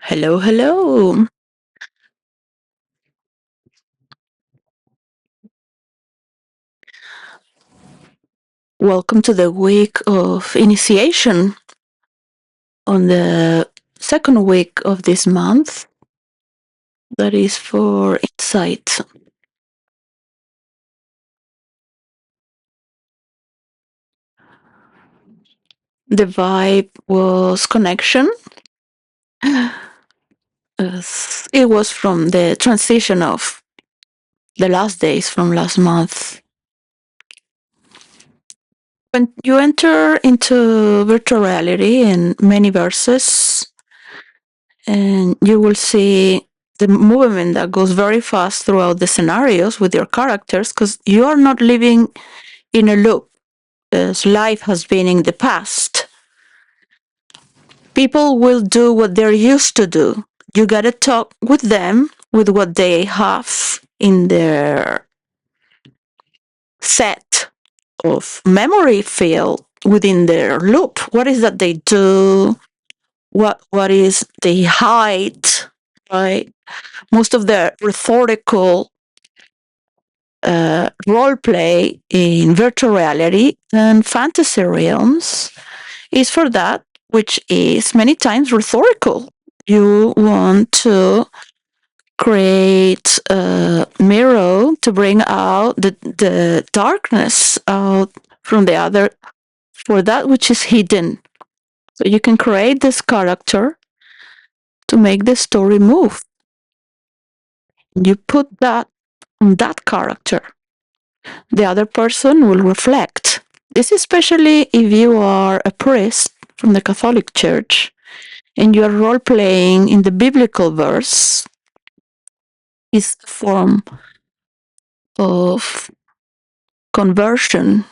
Hello, hello. Welcome to the week of initiation. On the second week of this month, that is for insight. The vibe was connection. It was from the transition of the last days from last month. When you enter into virtual reality in many verses, and you will see the movement that goes very fast throughout the scenarios with your characters because you are not living in a loop as life has been in the past. People will do what they're used to do. You gotta talk with them with what they have in their set of memory field within their loop. What is that they do? What is they hide? Right? Most of the rhetorical role play in virtual reality and fantasy realms is for that, which is many times rhetorical. You want to create a mirror to bring out the darkness out from the other for that which is hidden. So you can create this character to make the story move. You put that on that character. The other person will reflect. This is especially if you are a priest from the Catholic Church and you are role playing in the biblical verse is a form of conversion.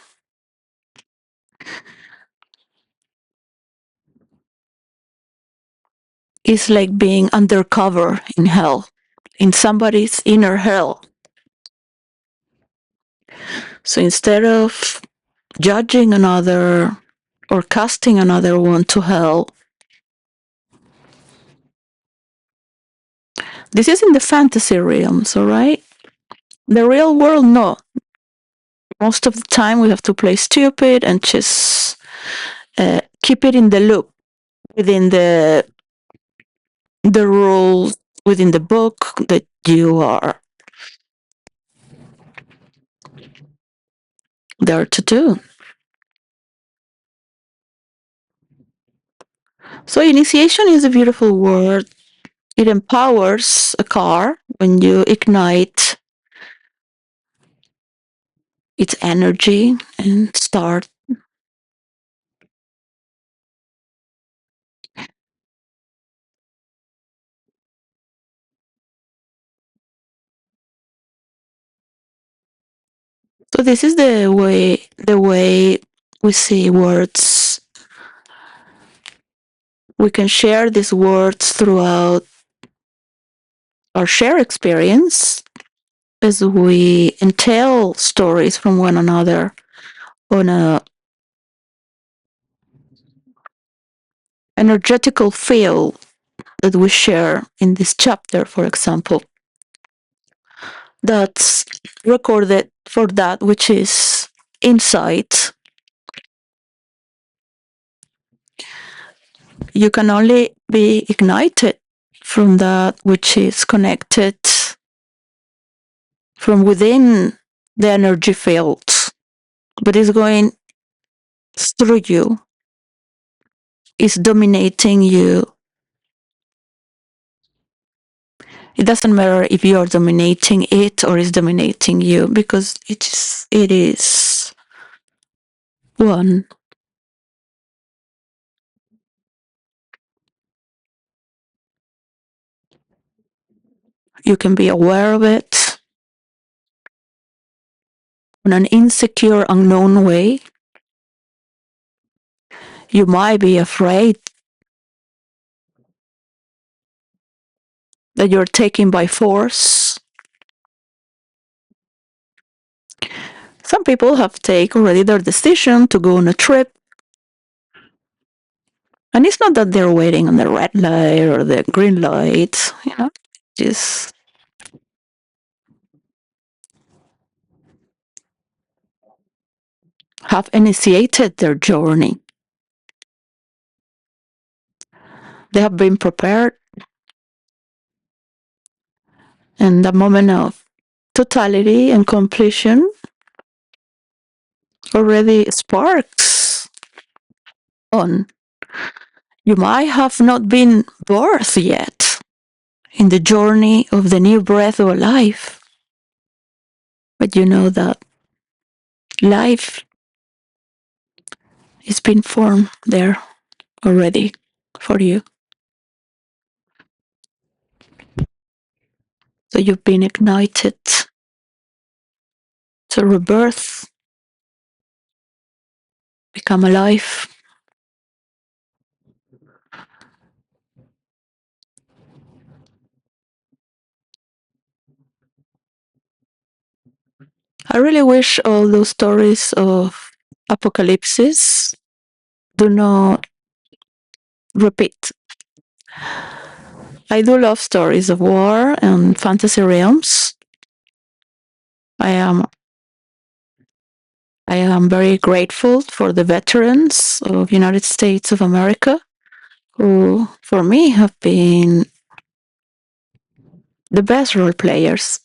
It's like being undercover in hell, in somebody's inner hell. So instead of judging another or casting another one to hell, this is in the fantasy realms, all right? The real world, no. Most of the time, we have to play stupid and just keep it in the loop within the rules within the book that you are there to do. So initiation is a beautiful word. It empowers a car when you ignite its energy and start. So this is the way we see words. We can share these words throughout our share experience as we entail stories from one another on a energetical field that we share in this chapter, for example, that's recorded for that which is insight. You can only be ignited from that which is connected from within the energy field, but is going through you, is dominating you. It doesn't matter if you are dominating it or is dominating you because it is one. You can be aware of it in an insecure, unknown way. You might be afraid that you're taken by force. Some people have taken already their decision to go on a trip And it's not that they're waiting on the red light or the green light, just have initiated their journey. They have been prepared, and the moment of totality and completion already sparks on. You might have not been birthed yet in the journey of the new breath of life, but you know that life is being formed there already for you. So you've been ignited to rebirth, become alive. I really wish all those stories of apocalypses do not repeat. I do love stories of war and fantasy realms. I am I am very grateful for the veterans of United States of America who for me have been the best role players.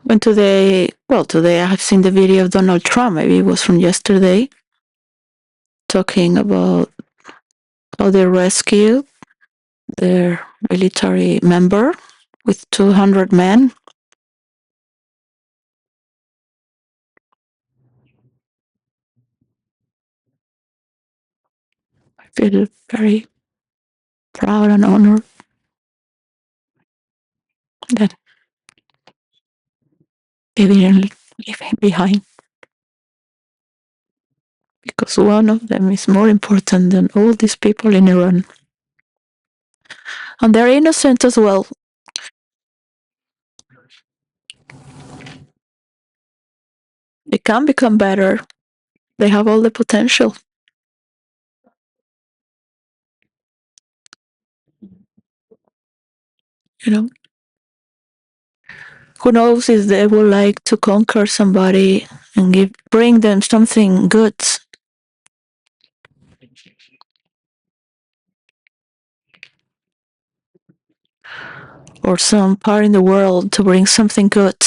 When today I have seen the video of Donald Trump, maybe it was from yesterday, talking about how they rescued their military member with 200 men. I feel very proud and honored that they didn't leave him behind because one of them is more important than all these people in Iran. And they're innocent as well. They can become better. They have all the potential. You know, who knows if they would like to conquer somebody and bring them something good, or some part in the world to bring something good.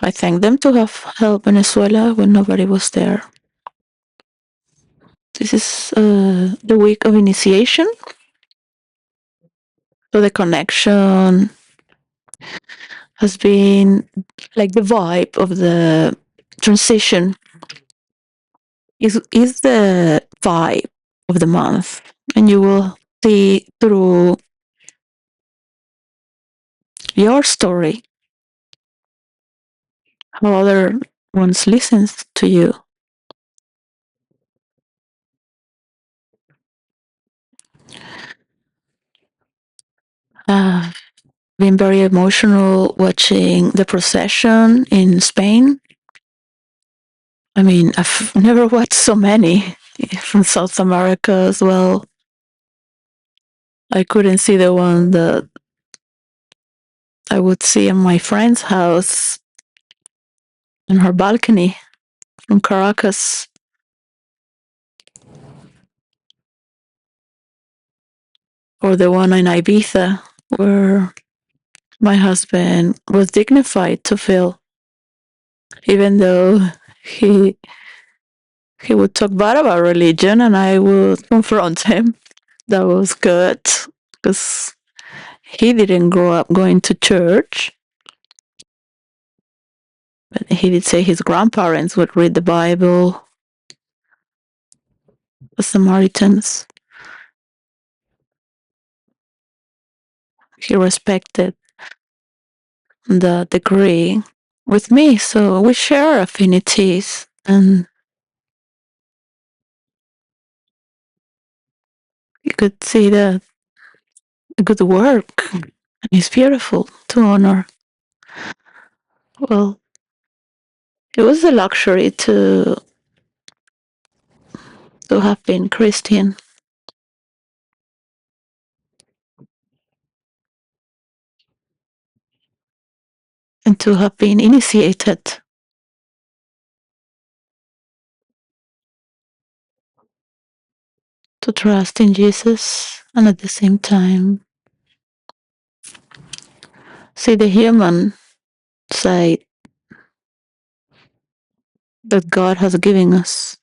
I thank them to have helped Venezuela when nobody was there. This is the week of initiation. So the connection has been like the vibe of the transition is the vibe of the month. And you will see through your story how other ones listens to you. Uh, been very emotional watching the procession in Spain. I mean, I've never watched so many from South America as well. I couldn't see the one that I would see in my friend's house in her balcony from Caracas, or the one in Ibiza where my husband was dignified to feel, even though he he would talk bad about religion and I would confront him. That was good because he didn't grow up going to church, but he did say his grandparents would read the Bible, the Samaritans. He respected the degree with me, so we share affinities. And You could see the good work. And it's beautiful to honor. Well, it was a luxury to have been Christian and to have been initiated to trust in Jesus and at the same time see the human side that God has given us.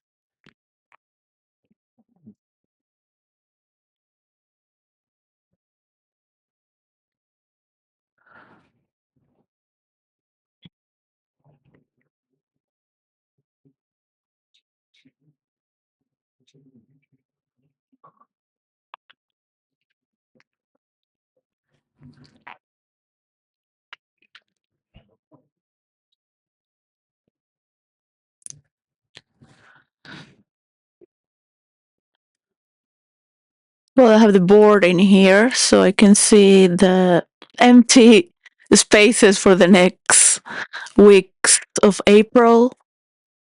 Well, I have the board in here so I can see the empty spaces for the next weeks of April.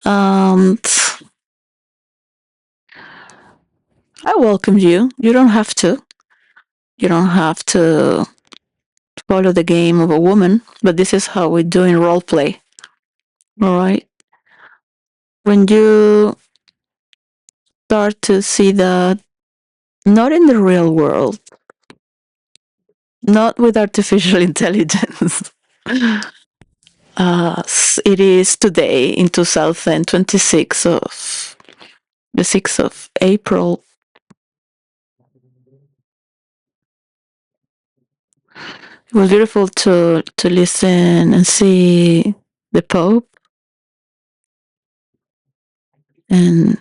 And I welcome you. You don't have to. You don't have to follow the game of a woman, but this is how we do in role play. All right. When you start to see that not in the real world, not with artificial intelligence, it is today in 2026 of the 6th of April. It was beautiful to listen and see the Pope and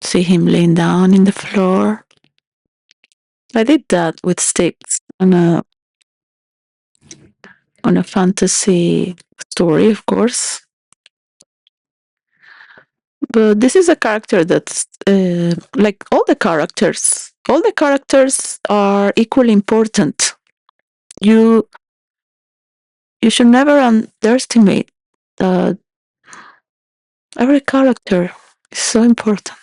see him laying down in the floor. I did that with sticks on a fantasy story, of course. But this is a character that's like all the characters. All the characters are equally important. You you should never underestimate that every character is so important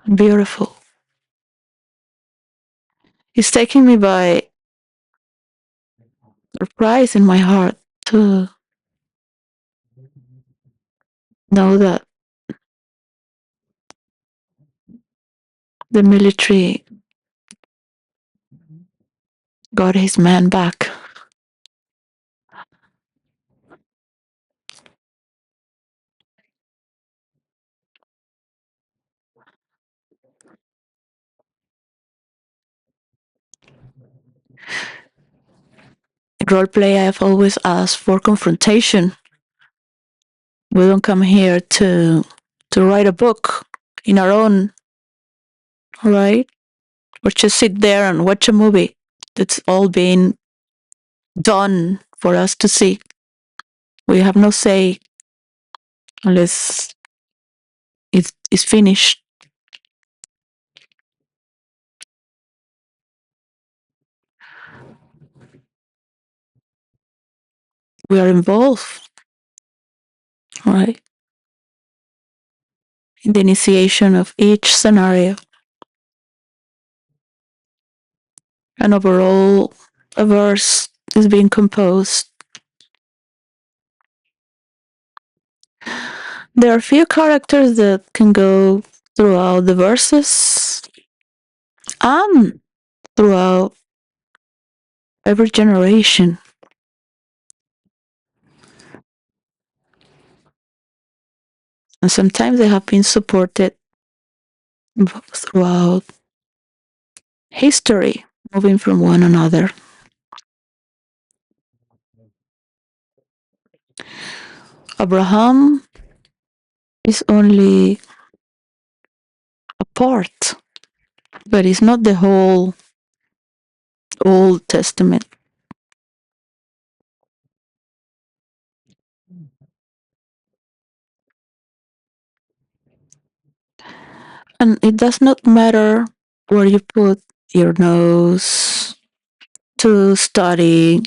and beautiful. It's taking me by surprise in my heart to know that the military got his man back. In roleplay, I have always asked for confrontation. We don't come here to write a book in our own, right? Or just sit there and watch a movie that's all been done for us to see. We have no say unless it's finished. We are involved, right, in the initiation of each scenario. And overall, a verse is being composed. There are few characters that can go throughout the verses and throughout every generation. And sometimes they have been supported throughout history, moving from one another. Abraham is only a part, but it's not the whole Old Testament. And it does not matter where you put your nose to study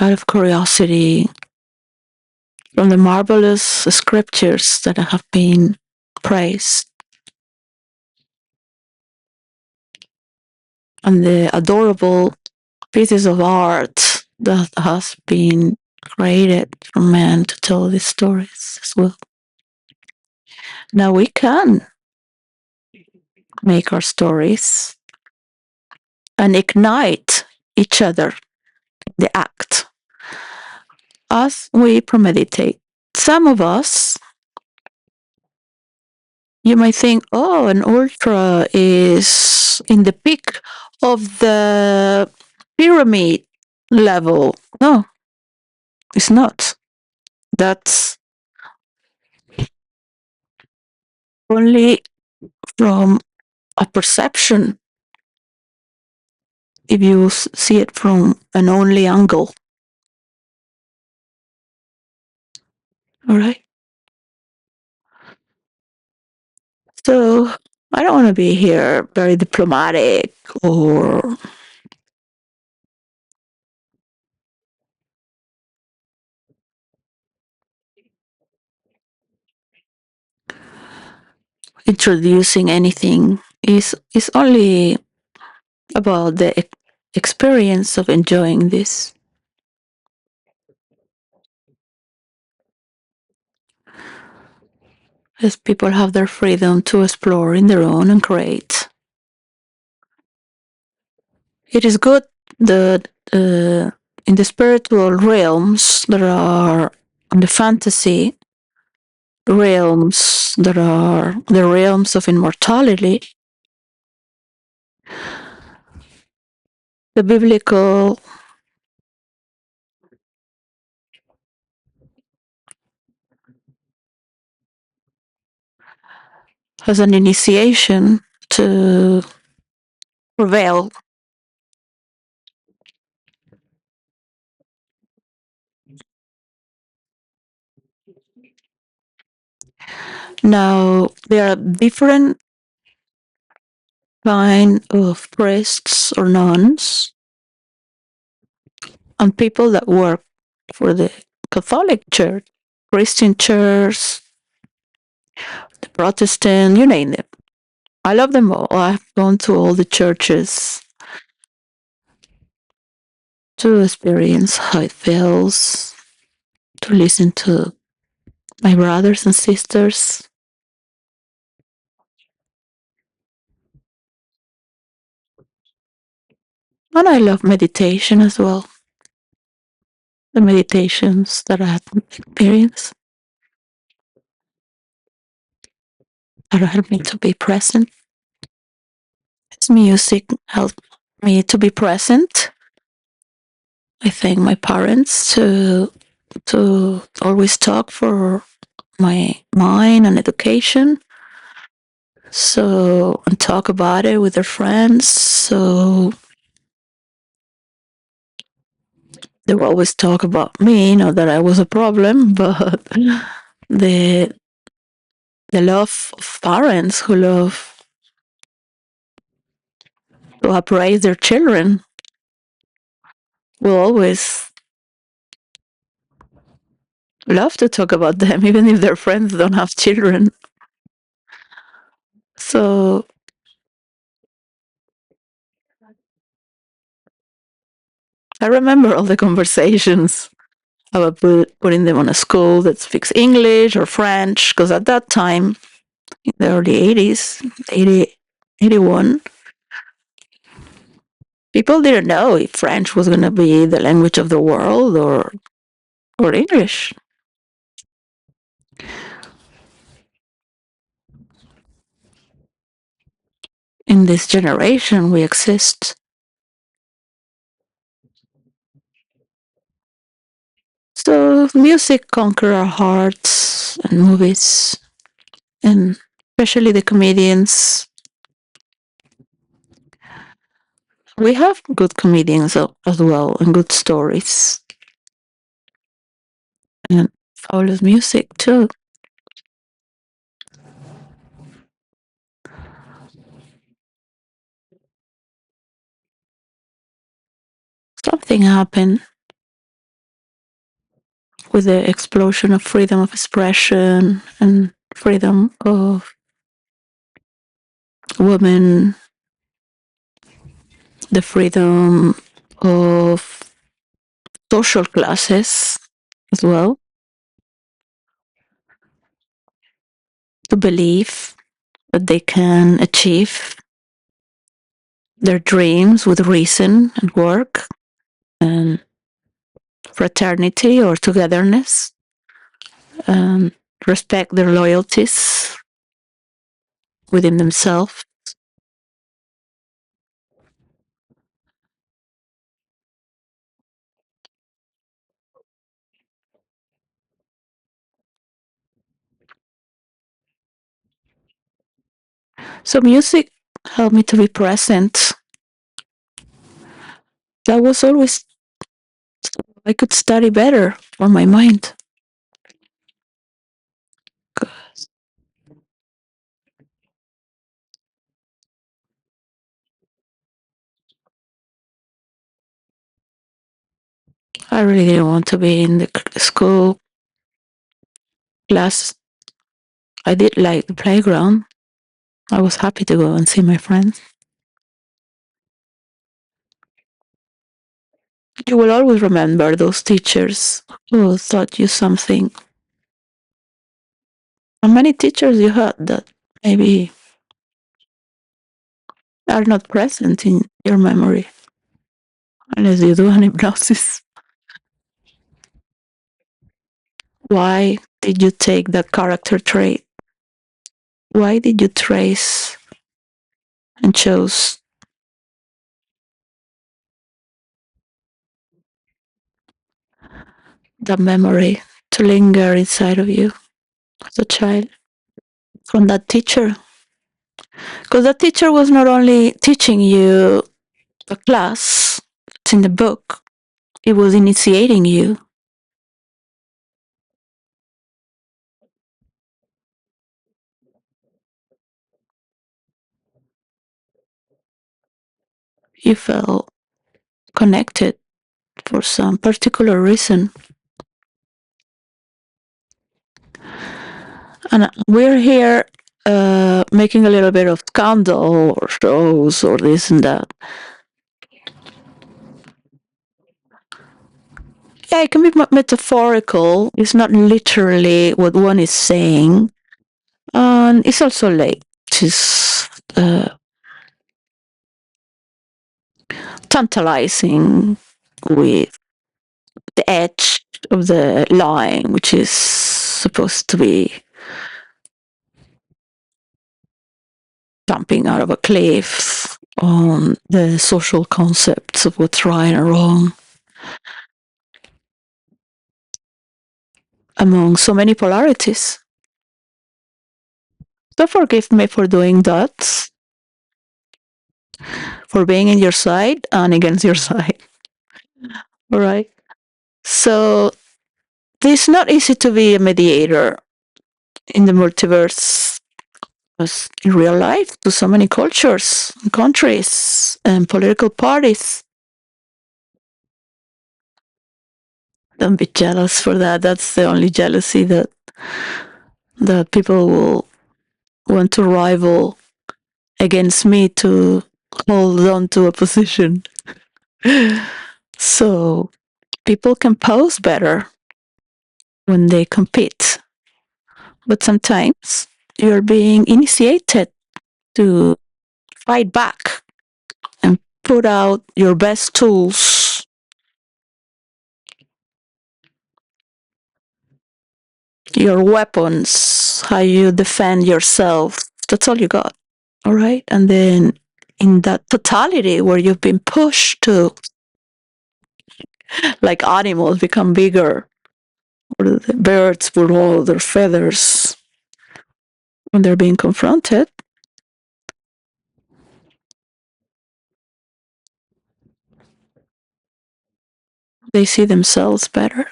out of curiosity from the marvelous scriptures that have been praised and the adorable pieces of art that has been created from man to tell these stories as well. Now we can make our stories and ignite each other in the act as we premeditate. Some of us, you might think, oh, an ultra is in the peak of the pyramid level. No, it's not. That's only from a perception if you see it from an only angle. All right. So I don't want to be here very diplomatic or introducing anything. Is only about the experience of enjoying this. As people have their freedom to explore in their own and create. It is good that in the spiritual realms there are, in the fantasy realms, there are the realms of immortality. The biblical has an initiation to prevail. Now there are different kind of priests or nuns and people that work for the Catholic Church, Christian Church, the Protestant, you name it. I love them all. I've gone to all the churches to experience how it feels to listen to my brothers and sisters. And I love meditation as well. The meditations that I have experienced that help me to be present. It's music helps me to be present. I thank my parents to always talk for my mind and education. So and talk about it with their friends. So they would always talk about me, not that I was a problem, but the the love of parents who love to appraise their children will always love to talk about them, even if their friends don't have children. So I remember all the conversations about putting them on a school that speaks English or French, because at that time, in the early 80s, 80, 81, people didn't know if French was going to be the language of the world or English. In this generation, we exist. So music conquer our hearts and movies, and especially the comedians. We have good comedians as well and good stories and fabulous music too. Something happened with the explosion of freedom of expression and freedom of women, the freedom of social classes as well, to believe that they can achieve their dreams with reason and work and fraternity or togetherness, and respect their loyalties within themselves. So music helped me to be present. That was always, I could study better for my mind. I really didn't want to be in the school class. I did like the playground. I was happy to go and see my friends. You will always remember those teachers who taught you something. How many teachers you had that maybe are not present in your memory unless you do an hypnosis? Why did you take that character trait? Why did you trace and chose that memory to linger inside of you as a child from that teacher? Because that teacher was not only teaching you a class, it's in the book, it was initiating you. You felt connected for some particular reason. And we're here making a little bit of scandal or shows or this and that. Yeah, it can be metaphorical. It's not literally what one is saying. And it's also like just tantalizing with the edge of the line, which is supposed to be jumping out of a cliff on the social concepts of what's right and wrong among so many polarities. So forgive me for doing that, for being in your side and against your side. All right. So it's not easy to be a mediator in the multiverse because in real life to so many cultures, countries, and political parties. Don't be jealous for that. That's the only jealousy that people will want to rival against me to hold on to a position. So people can pose better when they compete, but sometimes you're being initiated to fight back and put out your best tools, your weapons, how you defend yourself. That's all you got. All right. And then in that totality where you've been pushed to, like animals become bigger, or the birds with all their feathers, when they're being confronted, they see themselves better.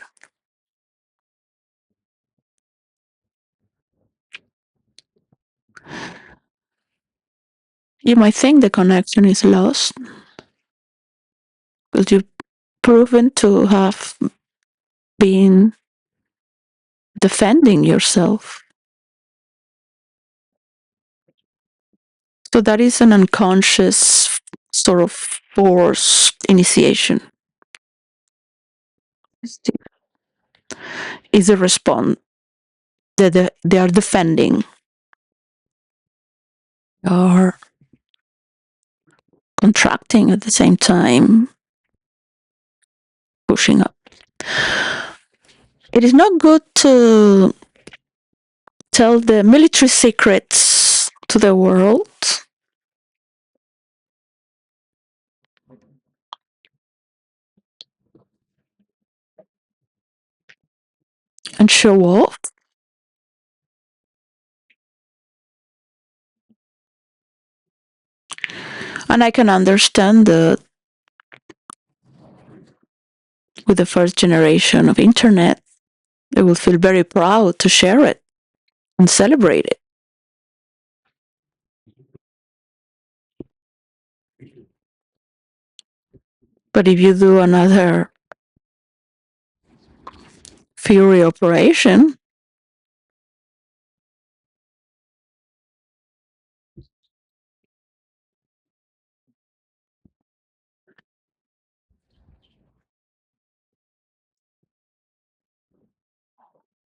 You might think the connection is lost because you proven to have been defending yourself. So that is an unconscious sort of forced initiation. Is a response that they are defending or contracting at the same time, pushing up. It is not good to tell the military secrets to the world and show off. And I can understand that with the first generation of internet, they will feel very proud to share it and celebrate it. But if you do another Fury operation,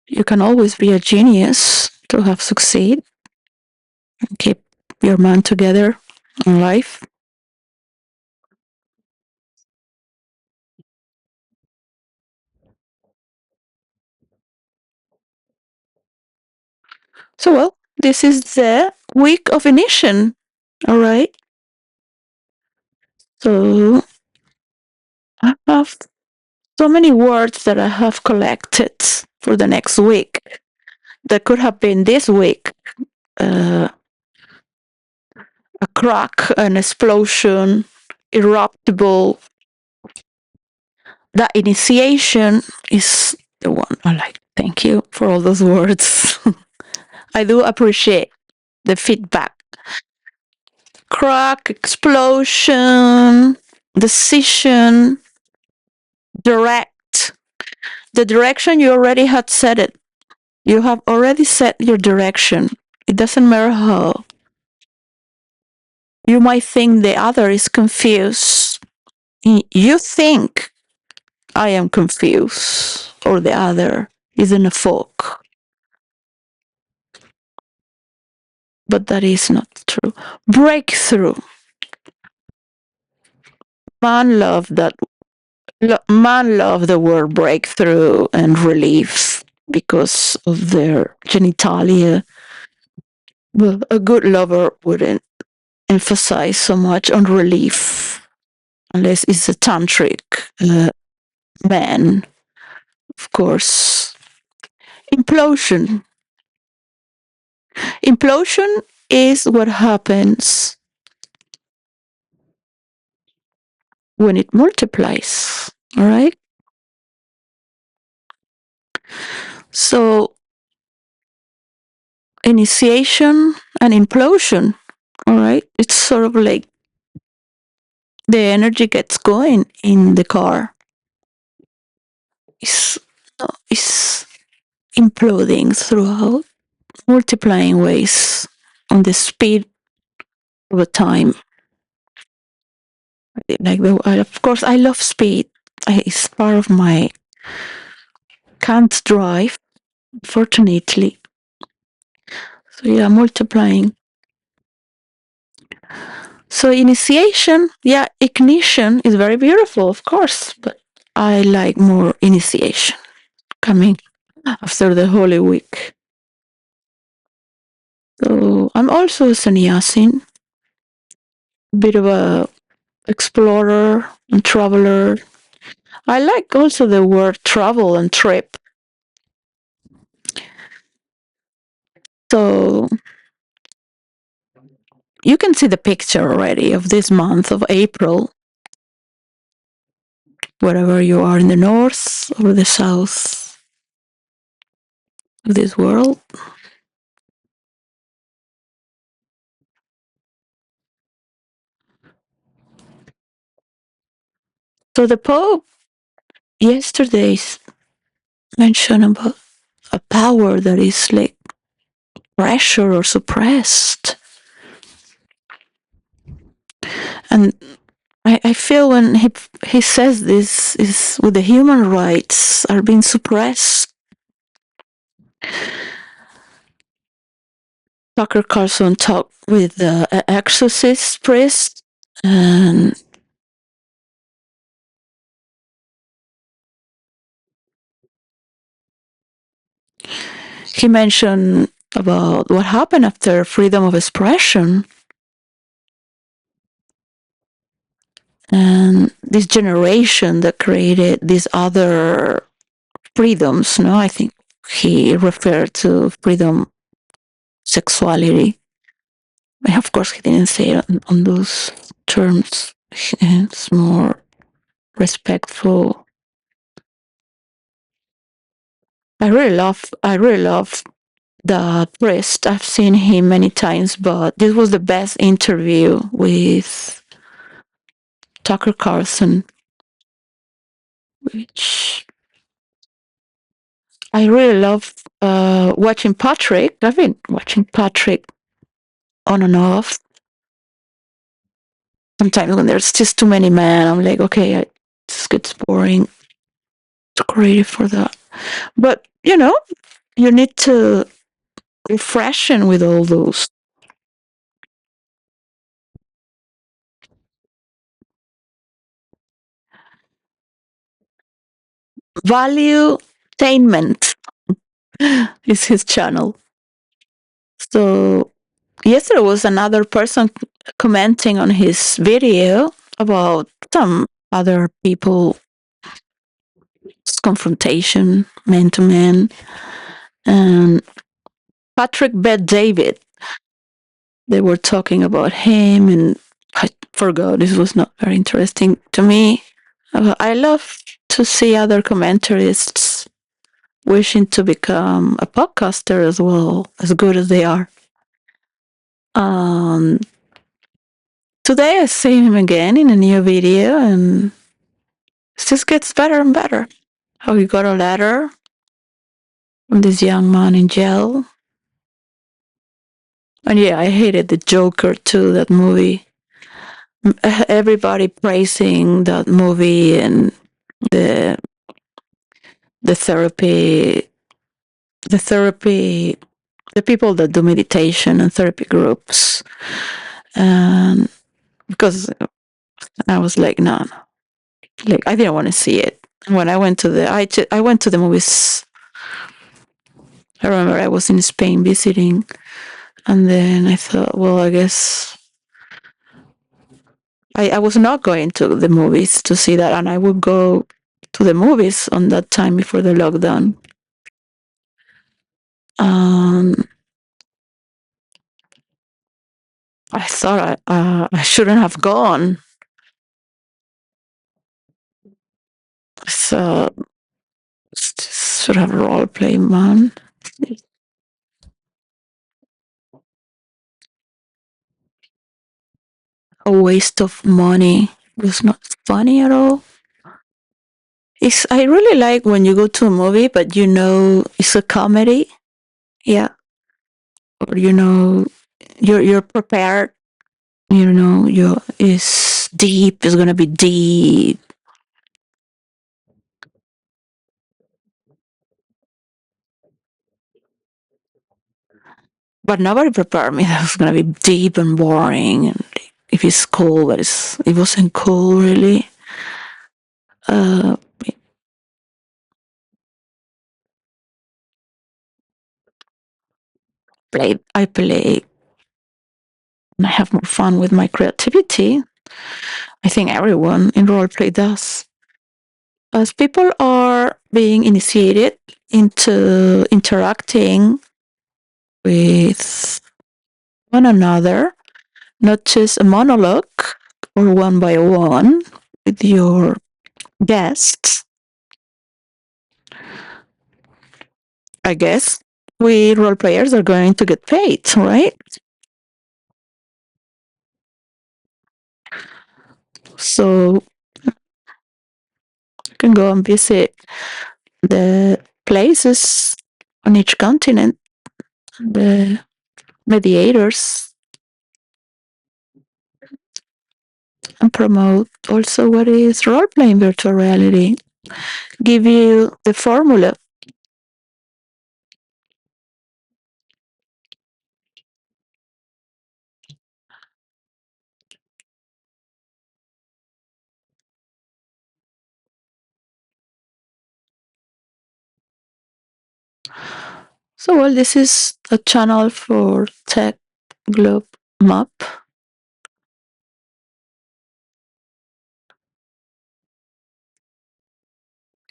you can always be a genius to have succeed and keep your man together in life. So, well, this is the week of initiation. All right. So, I have so many words that I have collected for the next week that could have been this week. A crack, an explosion, eruptible. That initiation is the one I like. Thank you for all those words. I do appreciate the feedback. Crack, explosion, decision, direct. The direction you already had set it. You have already set your direction. It doesn't matter how. You might think the other is confused. You think I am confused, or the other is in a fog. But that is not true. Breakthrough. Man love that. Man love the word breakthrough and relief because of their genitalia. Well, a good lover wouldn't emphasize so much on relief unless it's a tantric man, of course. Implosion. Implosion is what happens when it multiplies. All right. So, initiation and implosion. All right. It's sort of like the energy gets going in the car. It's imploding throughout, multiplying ways on the speed of a time. Like of course, I love speed. It's part of my can't drive, fortunately. So yeah, multiplying. So initiation, yeah, ignition is very beautiful, of course, but I like more initiation coming after the Holy Week. So I'm also a sannyasin, a bit of a explorer and traveler. I like also the word travel and trip. So you can see the picture already of this month of April, wherever you are in the north or the south of this world. So the Pope yesterday's mention about a power that is like pressure or suppressed. And I feel when he says this is with the human rights are being suppressed. Tucker Carlson talked with the exorcist priest, and he mentioned about what happened after freedom of expression and this generation that created these other freedoms. No, I think he referred to freedom, sexuality. Of course, he didn't say it on those terms. It's more respectful. I really love the priest. I've seen him many times, but this was the best interview with Tucker Carlson, which I really love watching Patrick. I've been watching Patrick on and off. Sometimes when there's just too many men, I'm like, okay, this gets boring. Too creative for that. But you need to refreshing with all those value attainment is his channel. So yesterday was another person commenting on his video about some other people's confrontation, man to man, and Patrick Bet David. They were talking about him, and I forgot. This was not very interesting to me. I love to see other commentarists wishing to become a podcaster as well, as good as they are. Um, Today I see him again in a new video, and it just gets better and better. How he got a letter from this young man in jail. And yeah, I hated the Joker too, that movie. Everybody praising that movie and the the therapy the therapy the people that do meditation and therapy groups. And because I was like, no, like I didn't want to see it. When I went to I went to the movies. I remember I was in Spain visiting, and then I thought, well, I guess I was not going to the movies to see that, and I would go to the movies on that time before the lockdown. Um, I thought I shouldn't have gone. So it's just sort of role play, man. A waste of money. It was not funny at all. I really like when you go to a movie, but it's a comedy. Yeah, or you're prepared. You it's deep. It's gonna be deep, but nobody prepared me that it was gonna be deep and boring. And if it's cool, but it wasn't cool really. Uh, I play, and I have more fun with my creativity. I think everyone in roleplay does. As people are being initiated into interacting with one another, not just a monologue or one by one with your guests, I guess we role players are going to get paid, right? So can go and visit the places on each continent, the mediators, and promote also what is role playing virtual reality. Give you the formula. So, well, this is a channel for Tech Globe Map.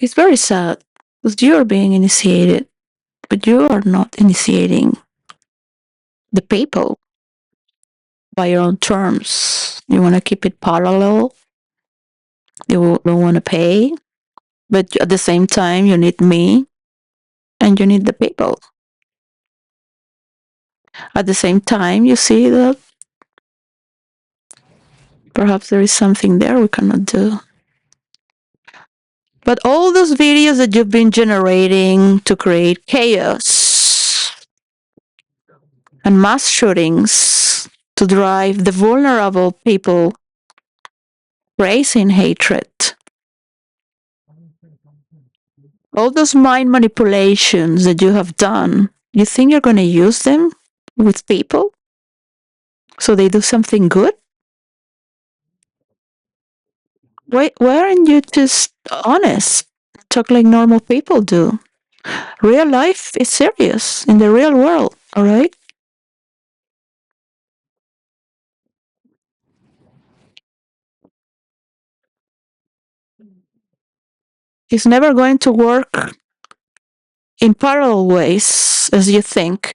It's very sad because you are being initiated, but you are not initiating the people by your own terms. You want to keep it parallel. You don't want to pay, but at the same time, you need me and you need the people. At the same time, you see that perhaps there is something there we cannot do. But all those videos that you've been generating to create chaos and mass shootings to drive the vulnerable people raising hatred, all those mind manipulations that you have done, you think you're going to use them with people so they do something good? Why aren't you just honest? Talk like normal people do. Real life is serious in the real world, all right? It's never going to work in parallel ways as you think.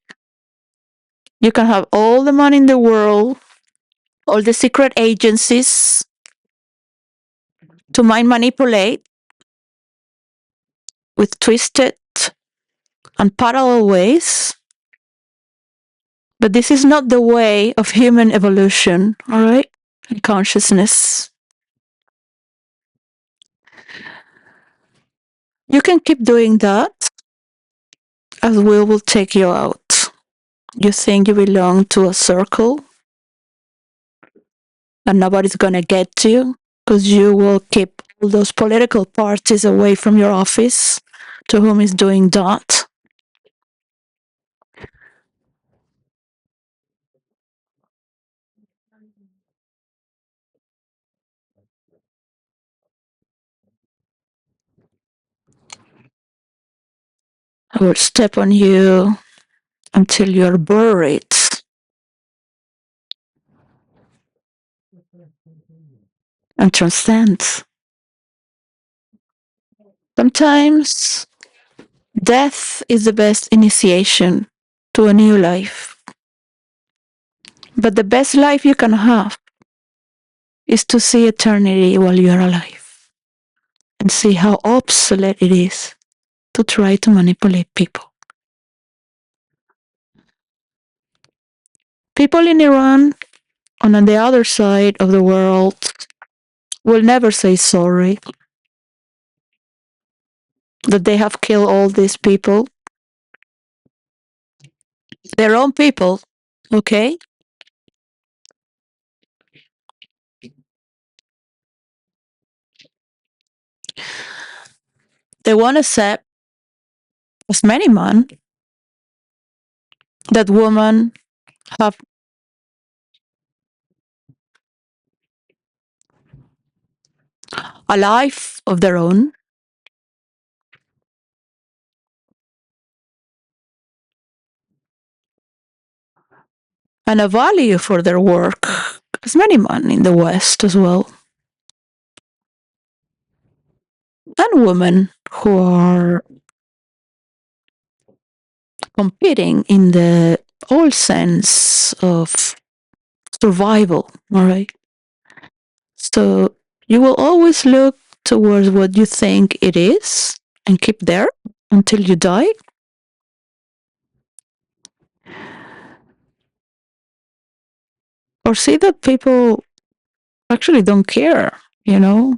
You can have all the money in the world, all the secret agencies to mind manipulate with twisted and parallel ways. But this is not the way of human evolution, all right? And consciousness. You can keep doing that as we will take you out. You think you belong to a circle and nobody's gonna get you because you will keep all those political parties away from your office to whom is doing that. I will step on you until you're buried and transcend. Sometimes death is the best initiation to a new life. But the best life you can have is to see eternity while you're alive and see how obsolete it is to try to manipulate people. People in Iran and on the other side of the world will never say sorry that they have killed all these people, their own people, okay? They won't accept, as many men, that women have a life of their own and a value for their work, as many men in the West as well, and women who are competing in the old sense of survival, all right? So you will always look towards what you think it is and keep there until you die, or see that people actually don't care, you know?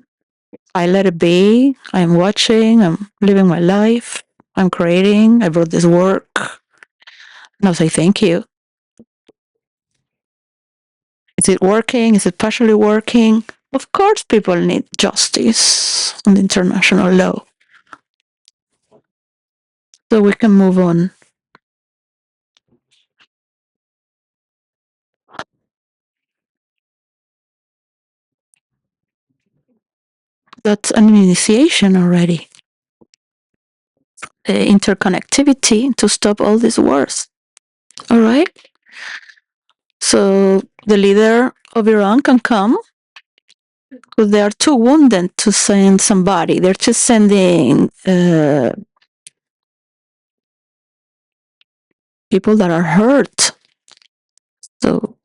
I let it be. I'm watching. I'm living my life. I'm creating. I brought this work. And I'll say thank you. Is it working? Is it partially working? Of course, people need justice and international law. So we can move on. That's an initiation already. Interconnectivity to stop all these wars. All right. So the leader of Iran can come because they are too wounded to send somebody. They're just sending people that are hurt. So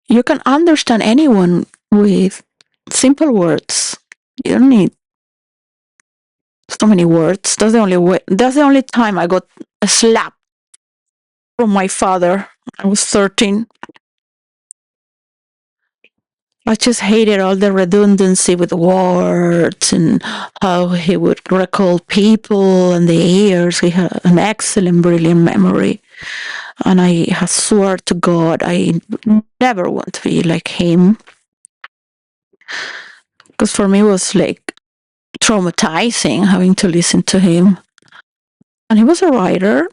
you can understand anyone with simple words. You don't need so many words. That's the only way. That's the only time I got a slap from my father. I was 13. I just hated all the redundancy with words and how he would recall people and the years. He had an excellent, brilliant memory. And I swear to God, I never want to be like him. Because for me, it was like traumatizing having to listen to him. And he was a writer,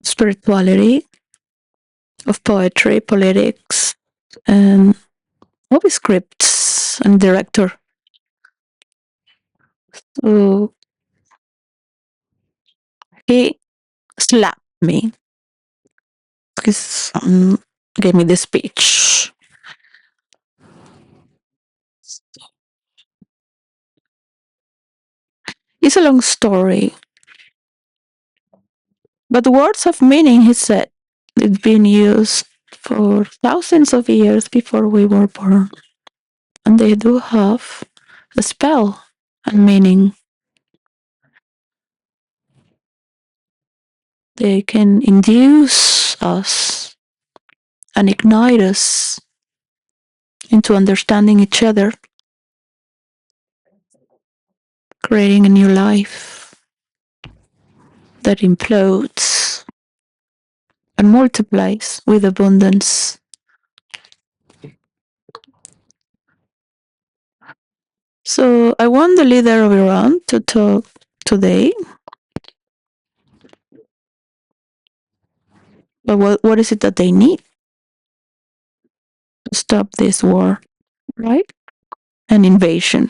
spirituality, of poetry, politics, and movie scripts, and director. So he slapped me because gave me the speech. It's a long story, but words have meaning, he said. It's been used for thousands of years before we were born, and they do have a spell and meaning. They can induce us and ignite us into understanding each other, creating a new life that implodes and multiplies with abundance. So I want the leader of Iran to talk today. But what is it that they need to stop this war, right? An invasion.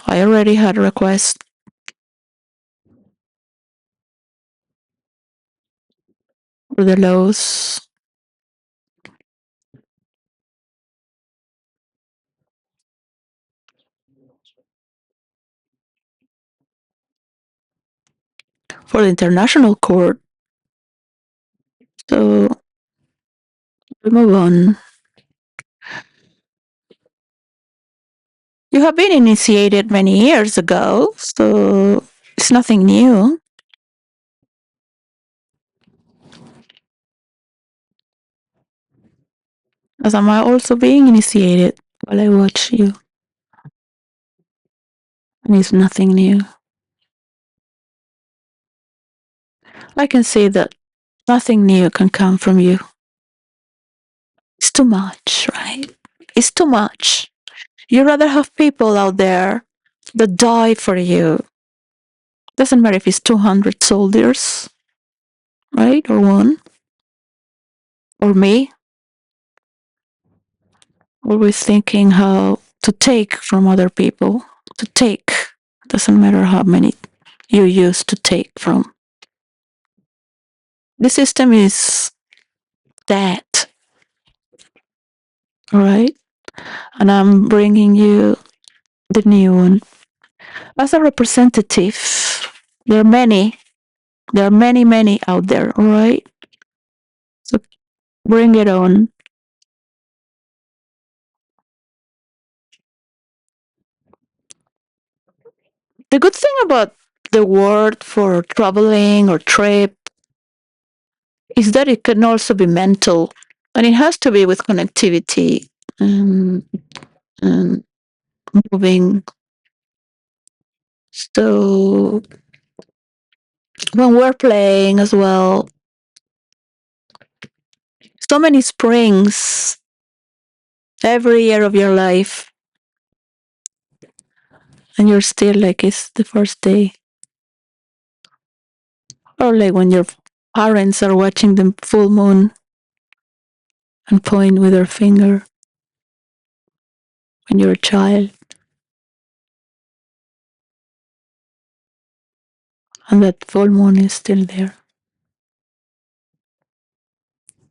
I already had a request for the laws for the international court. So we move on. You have been initiated many years ago, so it's nothing new. As am I also being initiated while I watch you. And it's nothing new. I can say that nothing new can come from you. It's too much, right? It's too much. You rather have people out there that die for you. Doesn't matter if it's 200 soldiers, right? Or one, or me. Always thinking how to take from other people. To take. Doesn't matter how many you use to take from. The system is dead, all right? And I'm bringing you the new one. As a representative, there are many. There are many, many out there, all right? So bring it on. The good thing about the word for traveling or trip is that it can also be mental, and it has to be with connectivity and, and moving. So when we're playing as well, so many springs every year of your life, and you're still like it's the first day. Or like when your parents are watching the full moon and point with their finger when you're a child, and that full moon is still there.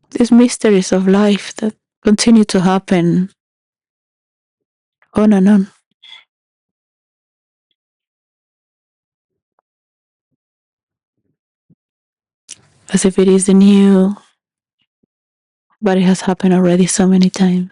These mysteries of life that continue to happen on and on, as if it is the new, but it has happened already so many times.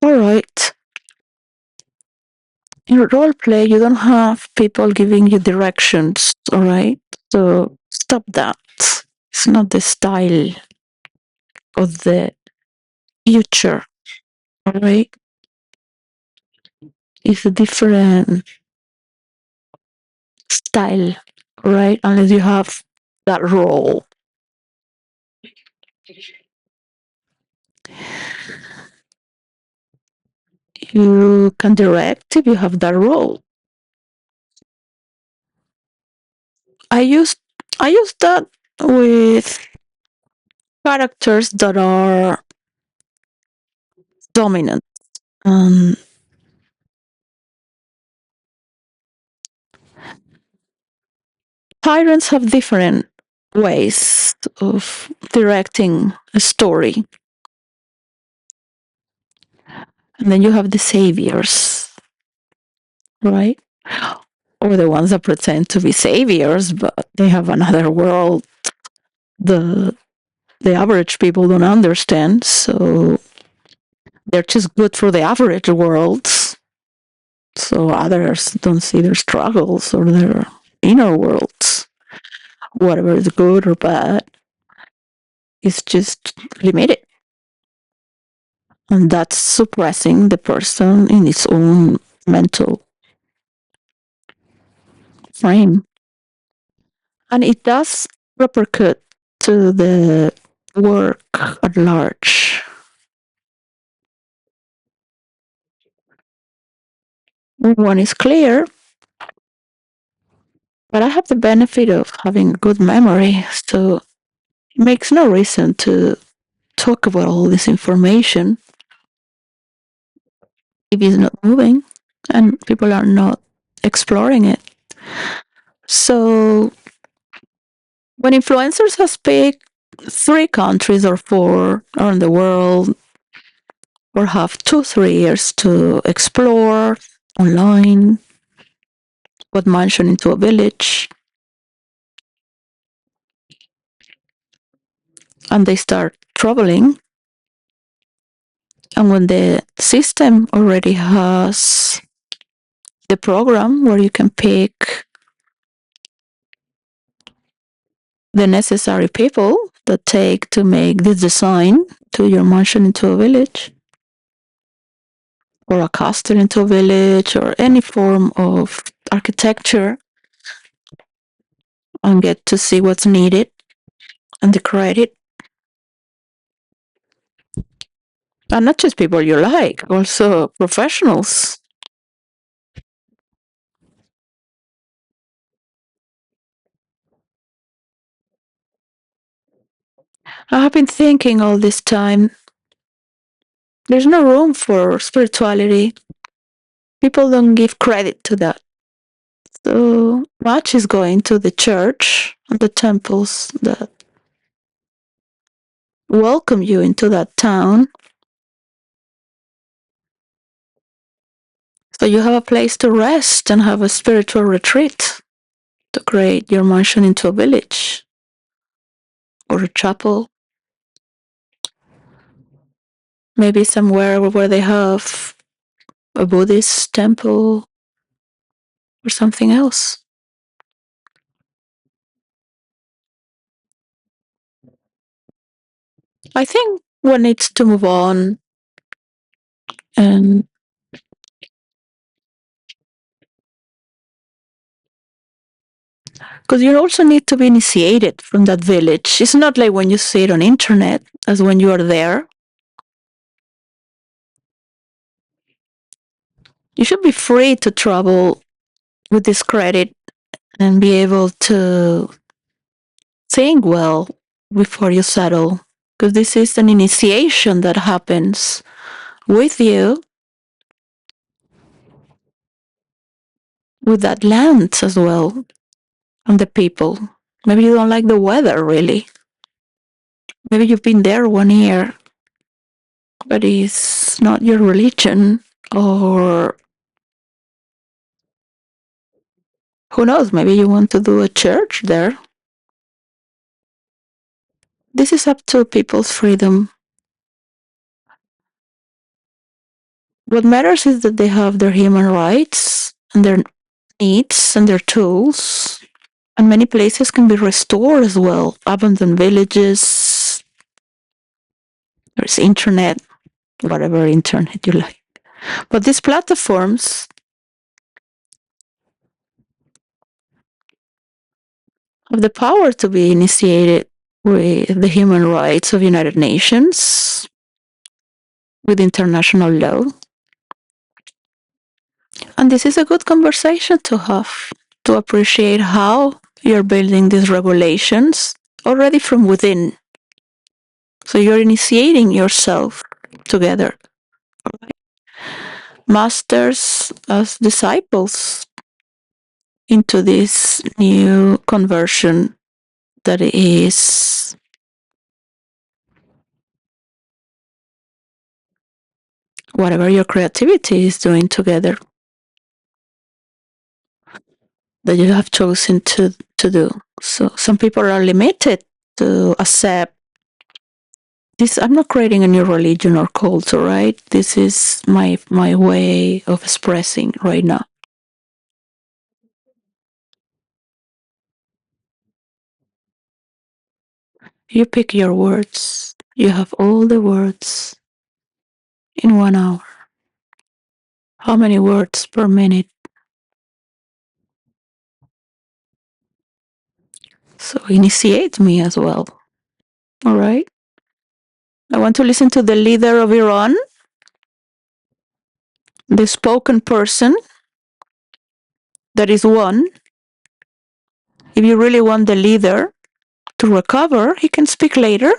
All right. In role play, you don't have people giving you directions, all right? So stop that. It's not the style of the future, all right? It's a different style, right? Unless you have that role. You can direct if you have that role. I used I use that with characters that are dominant. Um, Tyrants have different ways of directing a story. And then you have the saviors, right? Or the ones that pretend to be saviors, but they have another world the the average people don't understand. So they're just good for the average world. So others don't see their struggles or their inner worlds. Whatever is good or bad is just limited. And that's suppressing the person in its own mental frame. And it does repercute to the work at large. One is clear, but I have the benefit of having a good memory, so it makes no reason to talk about all this information if it's not moving and people are not exploring it. So when influencers have picked 3 countries or 4 around the world, or have 2, 3 years to explore online, what mansion into a village, and they start traveling. And when the system already has the program where you can pick the necessary people that take to make this design to your mansion into a village, or a castle into a village, or any form of architecture, and get to see what's needed and decorate it. And not just people you like, also professionals. I have been thinking all this time, there's no room for spirituality. People don't give credit to that. So much is going to the church and the temples that welcome you into that town. So you have a place to rest and have a spiritual retreat to create your mansion into a village or a chapel, maybe somewhere where they have a Buddhist temple or something else. I think one needs to move on, and because you also need to be initiated from that village. It's not like when you see it on internet as when you are there. You should be free to travel with this credit and be able to think well before you settle, because this is an initiation that happens with you, with that land as well, and the people. Maybe you don't like the weather really. Maybe you've been there 1 year, but it's not your religion, or who knows, maybe you want to do a church there. This is up to people's freedom. What matters is that they have their human rights and their needs and their tools. And many places can be restored as well. Abandoned villages, there's internet, whatever internet you like. But these platforms have the power to be initiated with the human rights of United Nations, with international law. And this is a good conversation to have, to appreciate how you're building these regulations already from within. So you're initiating yourself together. Masters as disciples into this new conversion that is whatever your creativity is doing together, that you have chosen to do. So some people are limited to accept this. I'm not creating a new religion or cult, all right? This is my way of expressing right now. You pick your words. You have all the words in 1 hour. How many words per minute? So initiate me as well. All right. I want to listen to the leader of Iran, the spoken person that is one. If you really want the leader to recover, he can speak later,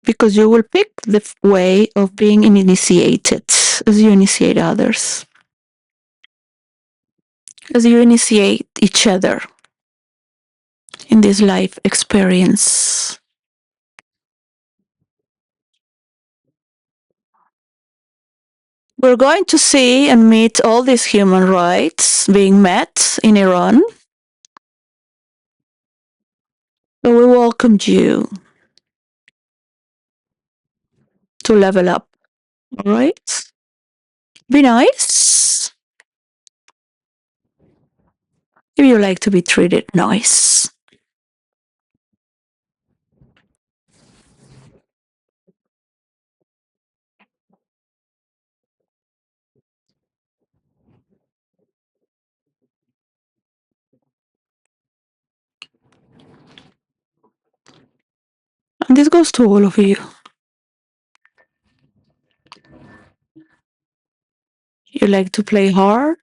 because you will pick the way of being initiated as you initiate others, as you initiate each other in this life experience. We're going to see and meet all these human rights being met in Iran. So we welcomed you to level up. All right? Be nice if you like to be treated nice. And this goes to all of you. You like to play hard?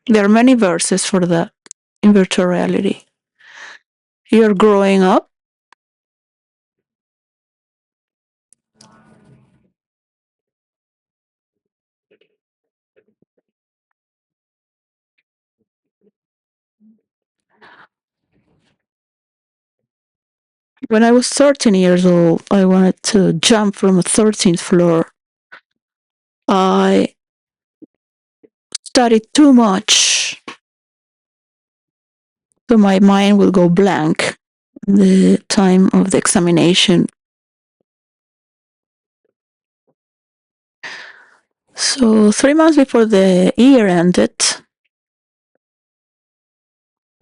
There are many verses for that in virtual reality. You're growing up When I was 13 years old, I wanted to jump from a 13th floor. I studied too much, so my mind will go blank the time of the examination. So 3 months before the year ended,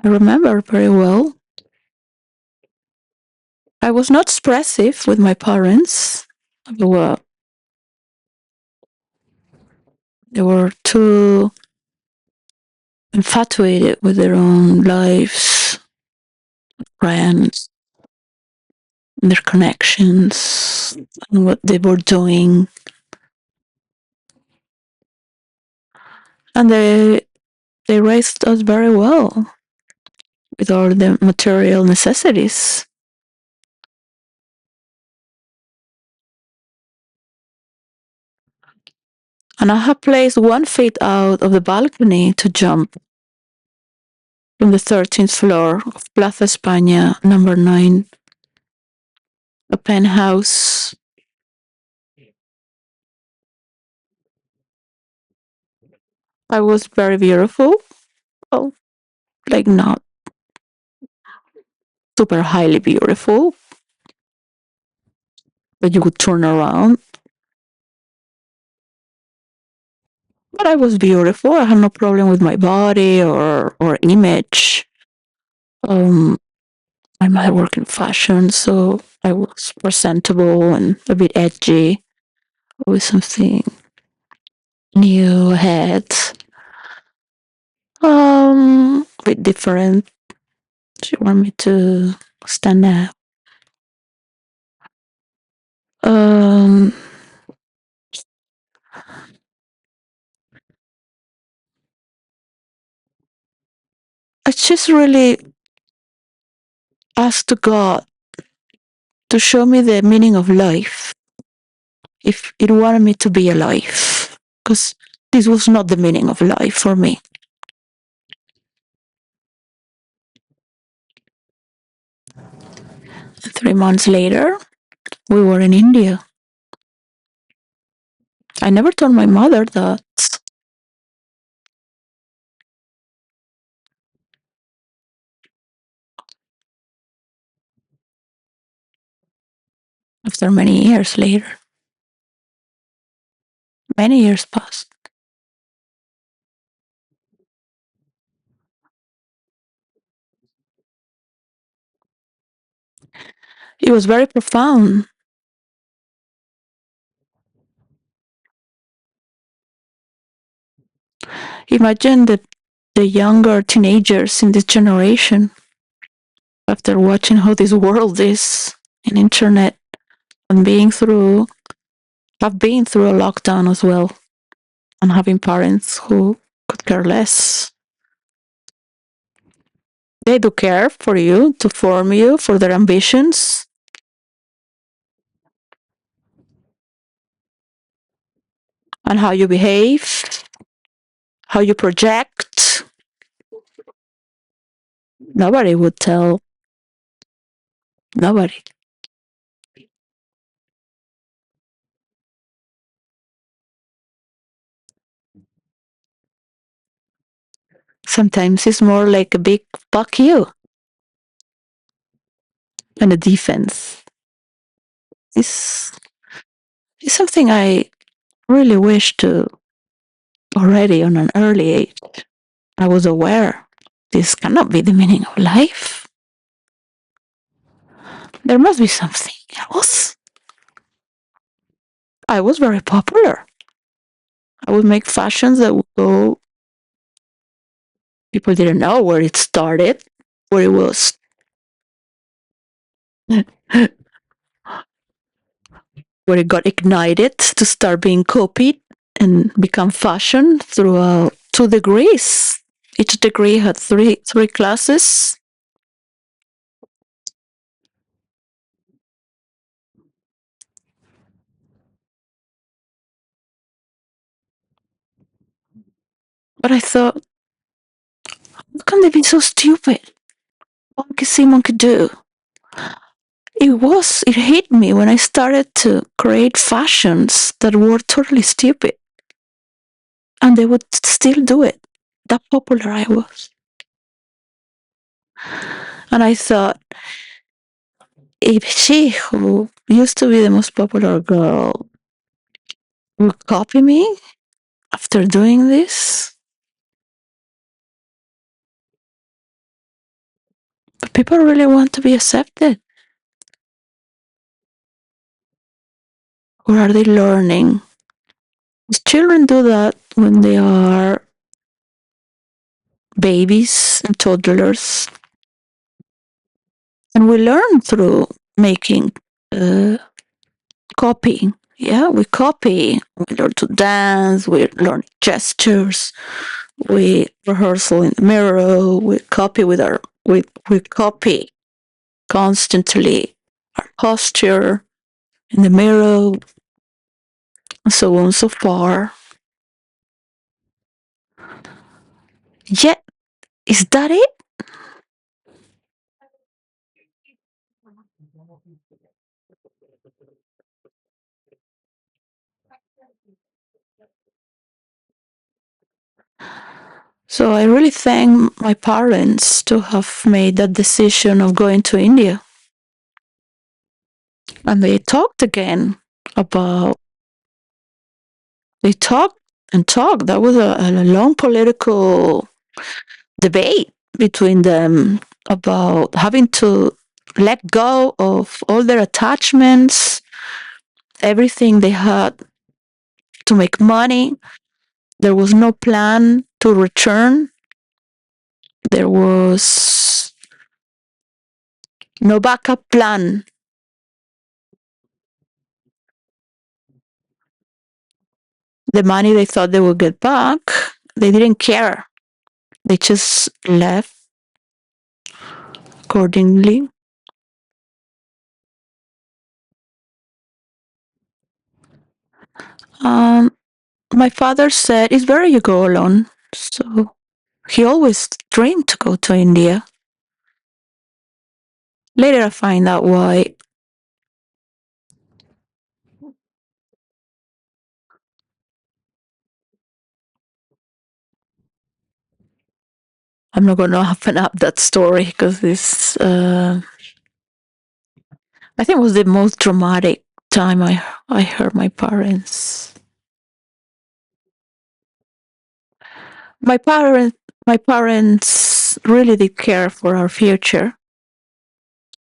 I remember very well. I was not expressive with my parents. Well, they were too infatuated with their own lives, friends, and their connections, and what they were doing. And they raised us very well with all the material necessities. And I have placed 1 feet out of the balcony to jump from the 13th floor of Plaza España, number 9, a penthouse. I was very beautiful. Well, like not super highly beautiful, but you could turn around. But I was beautiful. I had no problem with my body or image. Um, I might work in fashion, so I was presentable and a bit edgy with something new ahead. A bit different. She wanted me to stand out. Um, I just really asked to God to show me the meaning of life, if it wanted me to be alive, because this was not the meaning of life for me. 3 months later, we were in India. I never told my mother that. After many years later, many years passed. It was very profound. Imagine that the younger teenagers in this generation, after watching how this world is in internet and have been through a lockdown as well, and having parents who could care less. They do care for you, to form you, for their ambitions. And how you behave, how you project. Nobody would tell. Nobody. Sometimes it's more like a big fuck you and a defense. It's, it's something I really wish to already on an early age. I was aware this cannot be the meaning of life. There must be something else. I was very popular. I would make fashions that would go. People didn't know where it started, where it was. Where it got ignited to start being copied and become fashion through 2 degrees. Each degree had three classes. But I thought, how can they be so stupid? Monkey see, monkey do. it hit me when I started to create fashions that were totally stupid, and they would still do it. That popular I was. And I thought, if she, who used to be the most popular girl, will copy me after doing this, but people really want to be accepted. Or are they learning? Children do that when they are babies and toddlers, and we learn through making uh, copying. Yeah, we copy. We learn to dance. We learn gestures. We rehearsal in the mirror. We copy with our we copy constantly our posture in the mirror, and so on so far. Yet, is that it? So I really thank my parents to have made that decision of going to India. And they talked again about, they talked and talked. That was a long political debate between them about having to let go of all their attachments, everything they had to make money. There was no plan to return. There was no backup plan. The money they thought they would get back, they didn't care. They just left accordingly. Um, my father said, it's better you go alone. So he always dreamed to go to India. Later, I find out why. I'm not going to open up that story because this, I think, was the most dramatic time I heard my parents. My parents, my parents really did care for our future.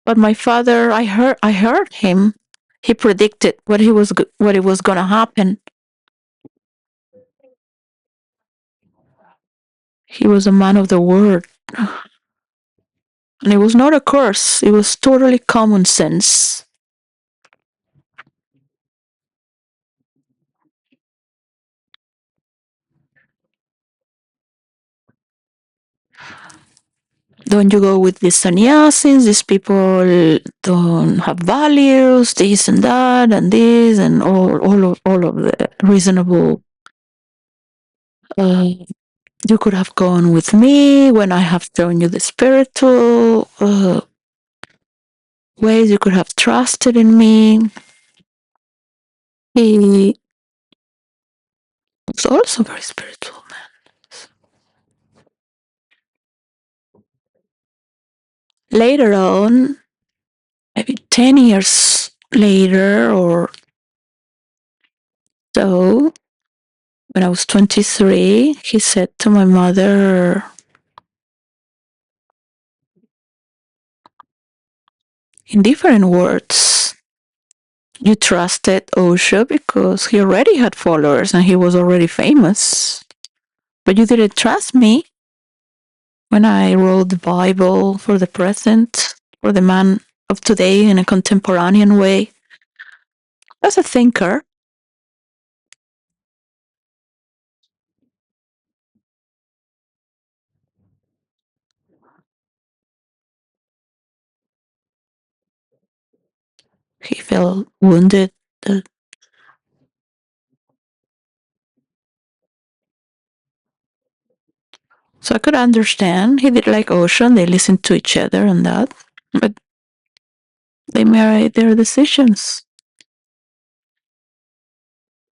But my father, I heard him. He predicted what it was going to happen. He was a man of the word. And it was not a curse, it was totally common sense. Don't you go with these sannyasis, these people don't have values, this and that, and this, and all of the reasonable. Uh, you could have gone with me when I have shown you the spiritual ways. You could have trusted in me. He was also very spiritual man. Later on, maybe 10 years later or so, when I was 23, he said to my mother, in different words, you trusted Osho because he already had followers and he was already famous. But you didn't trust me when I wrote the Bible for the present, for the man of today in a contemporanean way. As a thinker, he felt wounded. uh, So I could understand. He did like Osho, and they listened to each other and that. But They made their decisions.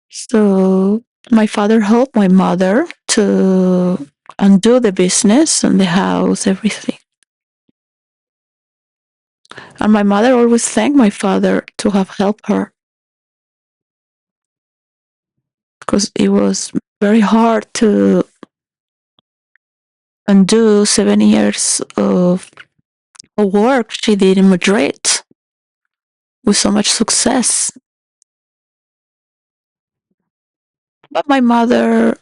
So my father helped my mother to undo the business and the house, everything. And my mother always thanked my father to have helped her because it was very hard to undo 7 years of work she did in Madrid with so much success. But my mother,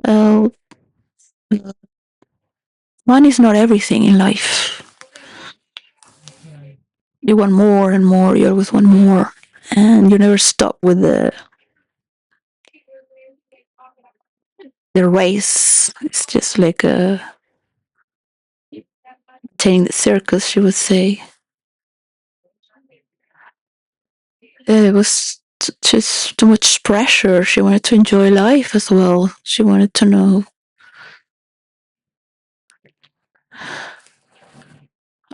uh, money is not everything in life. You want more and more, you always want more. And you never stop with the race. It's just like attaining the circus, she would say. It was just too much pressure. She wanted to enjoy life as well. She wanted to know.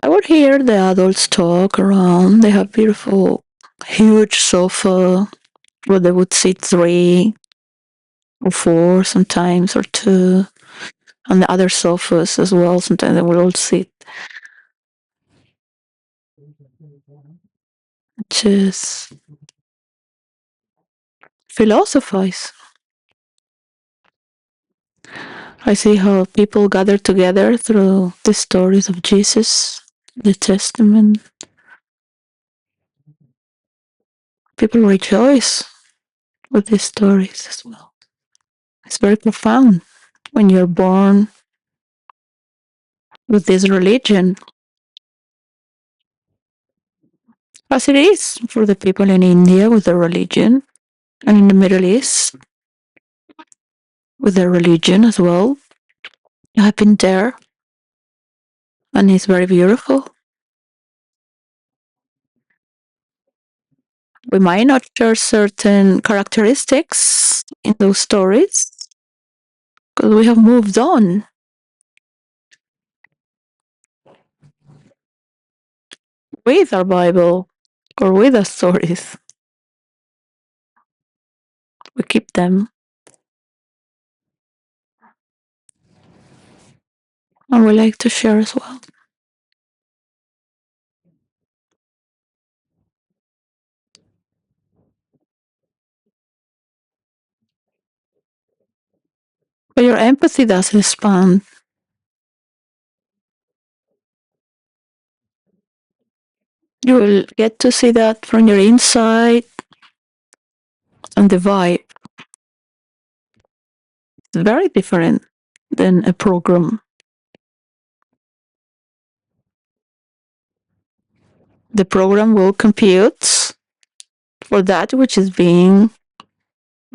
I would hear the adults talk around. They have beautiful, huge sofa where they would sit three or four sometimes or two. On the other sofas as well. Sometimes they would all sit. Just philosophize. I see how people gather together through the stories of Jesus, the Testament. People rejoice with these stories as well. It's very profound when you're born with this religion, as it is for the people in India with their religion, and in the Middle East with their religion as well. I've been there, and it's very beautiful. We might not share certain characteristics in those stories because we have moved on with our Bible or with our stories. We keep them and we like to share as well. But your empathy does expand. You will get to see that from your inside and the vibe. It's very different than a program. The program will compute for that which is being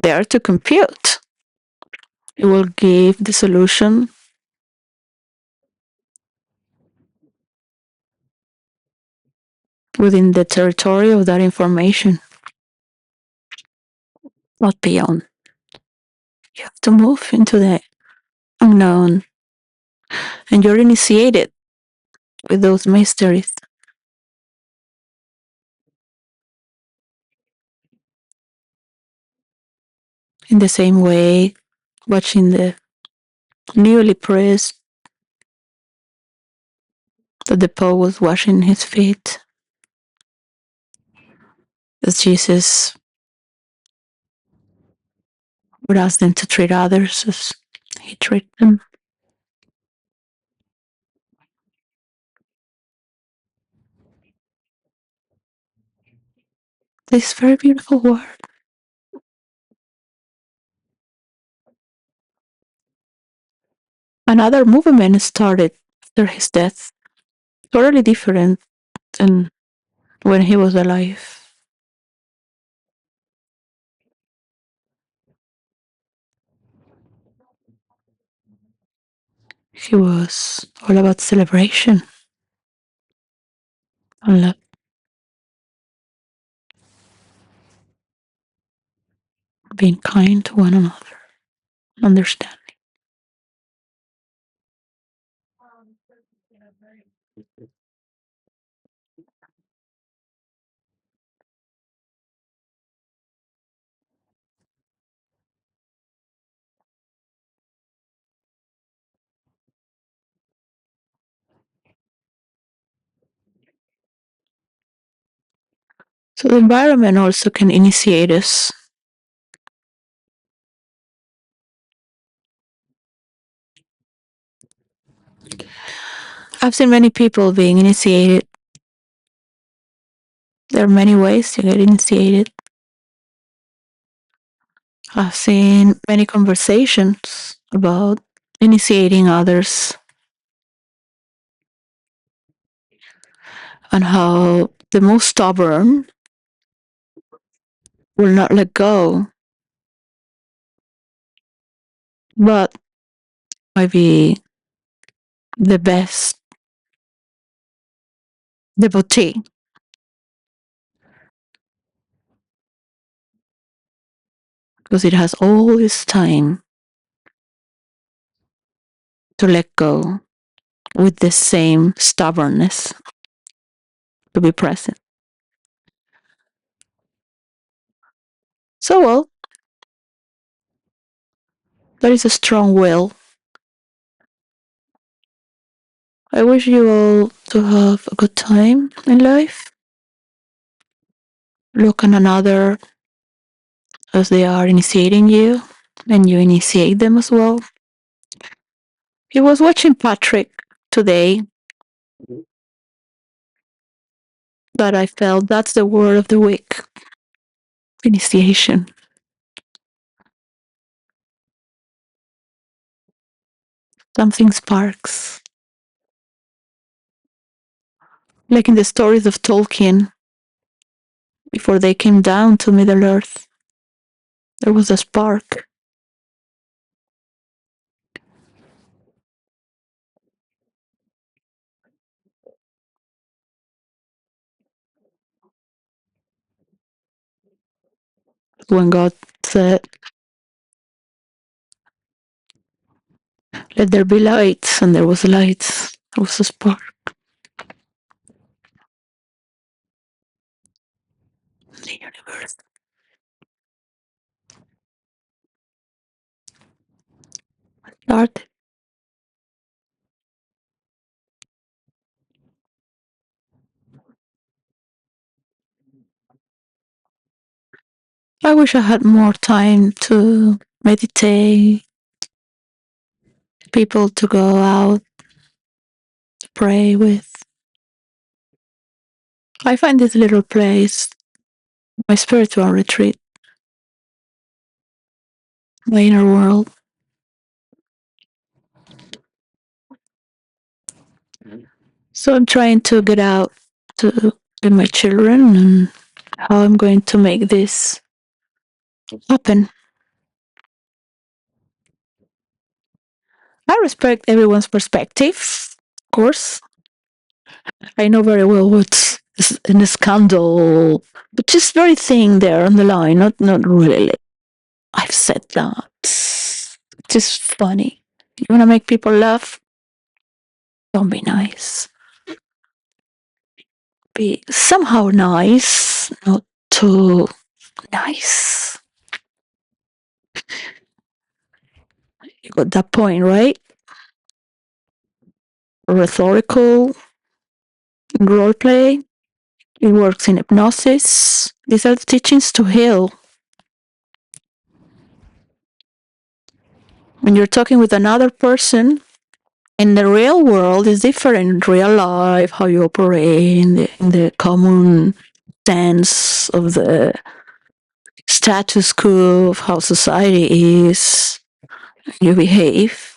there to compute. It will give the solution within the territory of that information, not beyond. You have to move into the unknown, and you're initiated with those mysteries. In the same way, watching the newly priest that the Pope was washing his feet, as Jesus would ask them to treat others as he treated them. This very beautiful word. Another movement started after his death, totally different than when he was alive. He was all about celebration and love, being kind to one another, understanding. So the environment also can initiate us. I've seen many people being initiated. There are many ways to get initiated. I've seen many conversations about initiating others and how the most stubborn will not let go, but might be the best devotee because it has all this time to let go with the same stubbornness to be present. So, well, that is a strong will. I wish you all to have a good time in life. Look on another as they are initiating you, and you initiate them as well. I was watching Patrick today that I felt that's the word of the week: initiation. Something sparks. Like in the stories of Tolkien, before they came down to Middle Earth, there was a spark. When God said, let there be lights, and there was lights. There was a spark. The universe started. I wish I had more time to meditate, people to go out, to pray with. I find this little place my spiritual retreat, my inner world. So I'm trying to get out to with my children and how I'm going to make this happen. I respect everyone's perspective, of course. I know very well what's in a scandal, but just very thin there on the line, not really. I've said that. Just funny. You want to make people laugh? Don't be nice. Be somehow nice, not too nice. You got that point, right? Rhetorical, role play. It works in hypnosis. These are the teachings to heal. When you're talking with another person, in the real world is different. In real life, how you operate in the common sense of the status quo of how society is, you behave.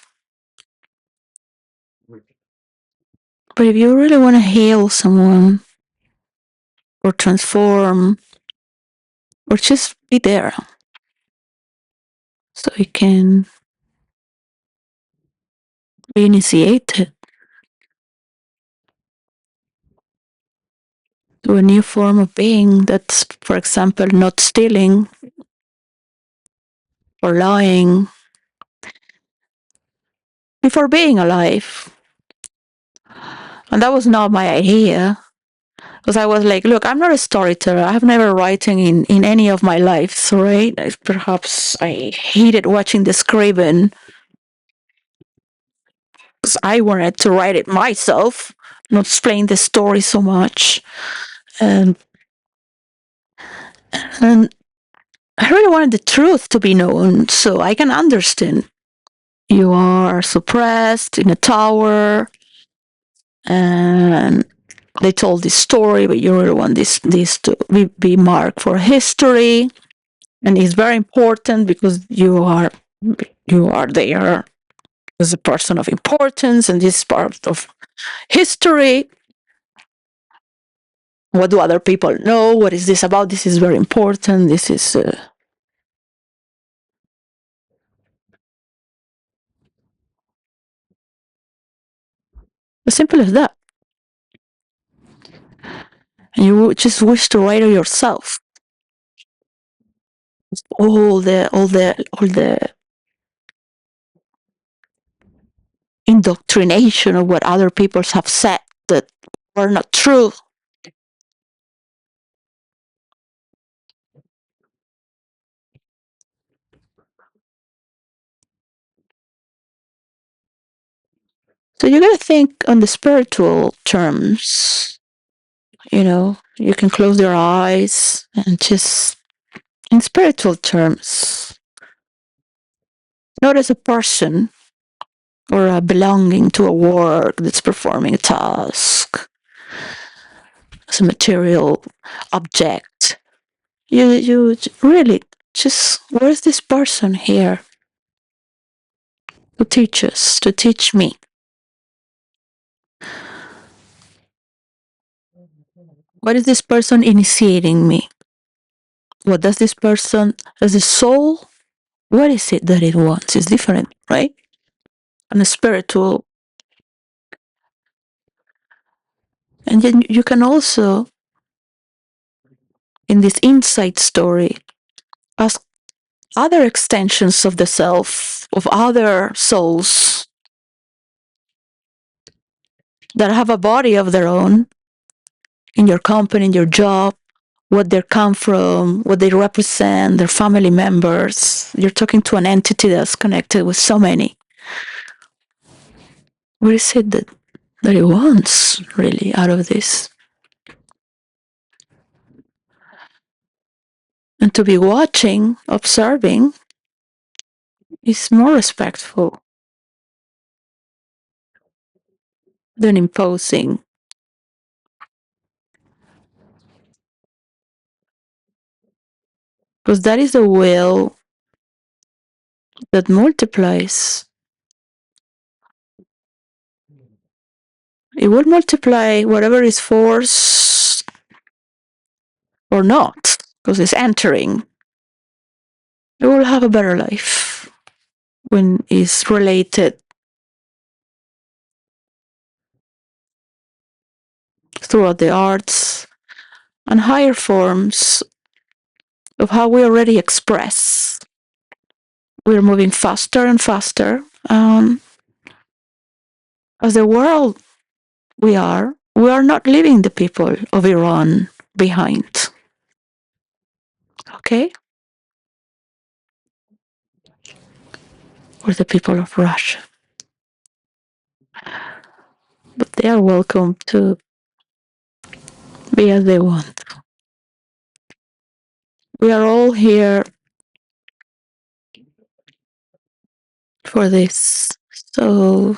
But if you really want to heal someone or transform or just be there so you can be initiated to a new form of being that's, for example, not stealing or lying before being alive. And that was not my idea. Because I was like, look, I'm not a storyteller. I have never written in any of my lives, right? Perhaps I hated watching the Scriven because I wanted to write it myself, not explain the story so much. And And I really wanted the truth to be known so I can understand. You are suppressed in a tower, and they told this story, but you really want this to be marked for history, and it's very important because you are there as a person of importance, and this is part of history. What do other people know? What is this about? This is very important. This is as simple as that. And you just wish to write it yourself. All the indoctrination of what other people have said that were not true. So you gotta think on the spiritual terms. You can close your eyes and just, in spiritual terms, not as a person or a belonging to a work that's performing a task, as a material object. You really just, where's this person here to teach us, to teach me? What is this person initiating me? What does this person, as a soul, what is it that it wants? It's different, right? And a spiritual. And then you can also, in this insight story, ask other extensions of the self, of other souls that have a body of their own, in your company, in your job, what they come from, what they represent, their family members. You're talking to an entity that's connected with so many. What is it that it wants, really, out of this? And to be watching, observing, is more respectful than imposing. Because that is a will that multiplies. It will multiply whatever is forced or not, because it's entering. It will have a better life when it's related throughout the arts and higher forms of how we already express. We're moving faster and faster. As the world we are not leaving the people of Iran behind. Okay? Or the people of Russia. But they are welcome to be as they want. We are all here for this. So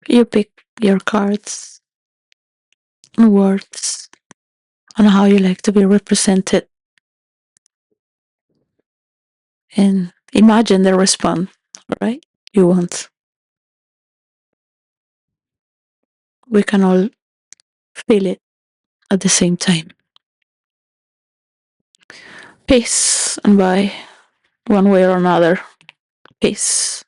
you pick your cards and words on how you like to be represented and imagine the response, right? You want. We can all feel it at the same time. Peace, and by one way or another, peace.